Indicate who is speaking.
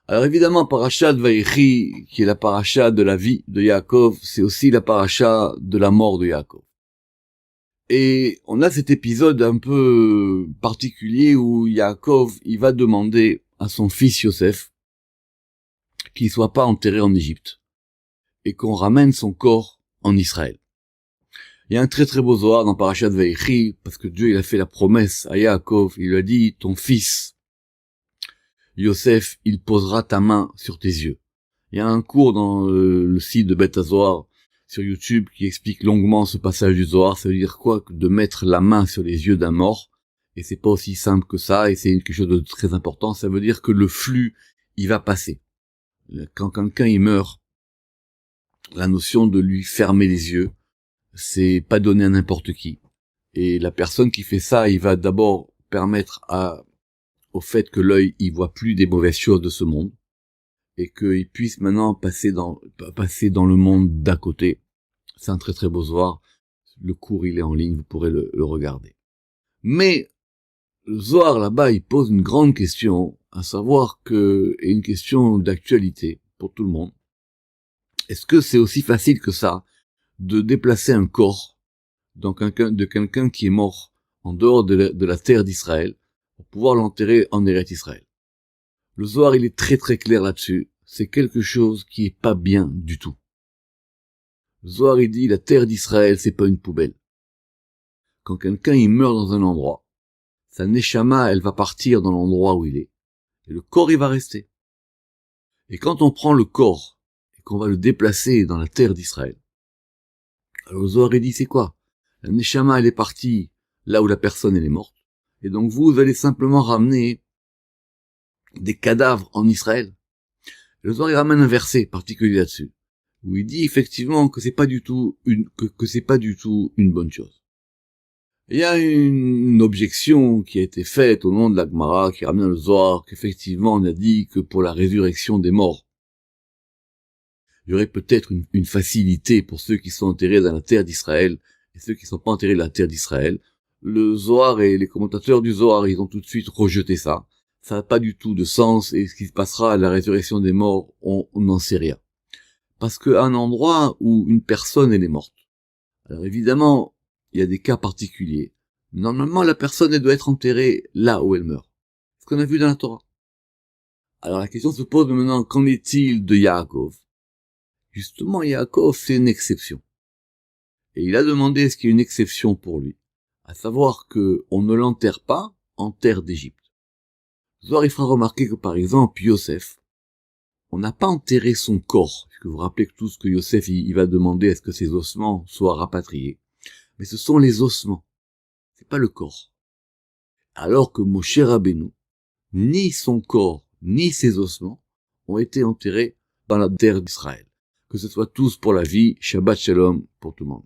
Speaker 1: Alors évidemment, Parashat Vayechi, qui est la paracha de la vie de Yaakov, c'est aussi la paracha de la mort de Yaakov. Et on a cet épisode un peu particulier où Yaakov, il va demander à son fils Yosef qu'il soit pas enterré en Égypte et qu'on ramène son corps en Israël. Il y a un très très beau Zohar dans Parashat Vayechi, parce que Dieu il a fait la promesse à Yaakov, il lui a dit, ton fils Yosef, il posera ta main sur tes yeux. Il y a un cours dans le site de Beth Zohar sur YouTube qui explique longuement ce passage du Zohar. Ça veut dire quoi que de mettre la main sur les yeux d'un mort? Et c'est pas aussi simple que ça, et c'est quelque chose de très important. Ça veut dire que le flux, il va passer. Quand quelqu'un il meurt, la notion de lui fermer les yeux, c'est pas donné à n'importe qui. Et la personne qui fait ça, il va d'abord permettre au fait que l'œil, il voit plus des mauvaises choses de ce monde, et qu'il puisse maintenant passer dans le monde d'à côté. C'est un très très beau Zohar. Le cours, il est en ligne, vous pourrez le regarder. Mais, le Zohar, là-bas, il pose une grande question, à savoir et une question d'actualité pour tout le monde. Est-ce que c'est aussi facile que ça, de déplacer un corps de quelqu'un qui est mort en dehors de la terre d'Israël, pour pouvoir l'enterrer en Eretz Israël? Le Zohar, il est très très clair là-dessus. C'est quelque chose qui est pas bien du tout. Le Zohar, il dit, la terre d'Israël, c'est pas une poubelle. Quand quelqu'un, il meurt dans un endroit, sa neshama, elle va partir dans l'endroit où il est. Et le corps, il va rester. Et quand on prend le corps, et qu'on va le déplacer dans la terre d'Israël, alors le Zohar, il dit, c'est quoi? La neshama, elle est partie là où la personne, elle est morte. Et donc vous allez simplement ramener des cadavres en Israël. Le Zohar, il ramène un verset particulier là-dessus, où il dit effectivement que c'est pas du tout une bonne chose. Il y a une objection qui a été faite au nom de la Gemara, qui ramène le Zohar, qu'effectivement on a dit que pour la résurrection des morts, il y aurait peut-être une facilité pour ceux qui sont enterrés dans la terre d'Israël et ceux qui ne sont pas enterrés dans la terre d'Israël. Le Zohar et les commentateurs du Zohar, ils ont tout de suite rejeté ça. Ça n'a pas du tout de sens, et ce qui se passera à la résurrection des morts, on n'en sait rien. Parce qu'à un endroit où une personne elle est morte, alors évidemment, il y a des cas particuliers. Normalement, la personne elle doit être enterrée là où elle meurt. Ce qu'on a vu dans la Torah. Alors la question se pose maintenant, qu'en est-il de Yaakov? Justement, Yaakov, c'est une exception. Et il a demandé est-ce qu'il y a une exception pour lui, à savoir que on ne l'enterre pas en terre d'Égypte. Zohar, il fera remarquer que par exemple, Yosef, on n'a pas enterré son corps, puisque vous vous rappelez que tout ce que Yosef il va demander est-ce que ses ossements soient rapatriés. Mais ce sont les ossements, c'est pas le corps. Alors que Moshe Rabbeinu, ni son corps, ni ses ossements ont été enterrés dans la terre d'Israël. Que ce soit tous pour la vie, Shabbat Shalom pour tout le monde.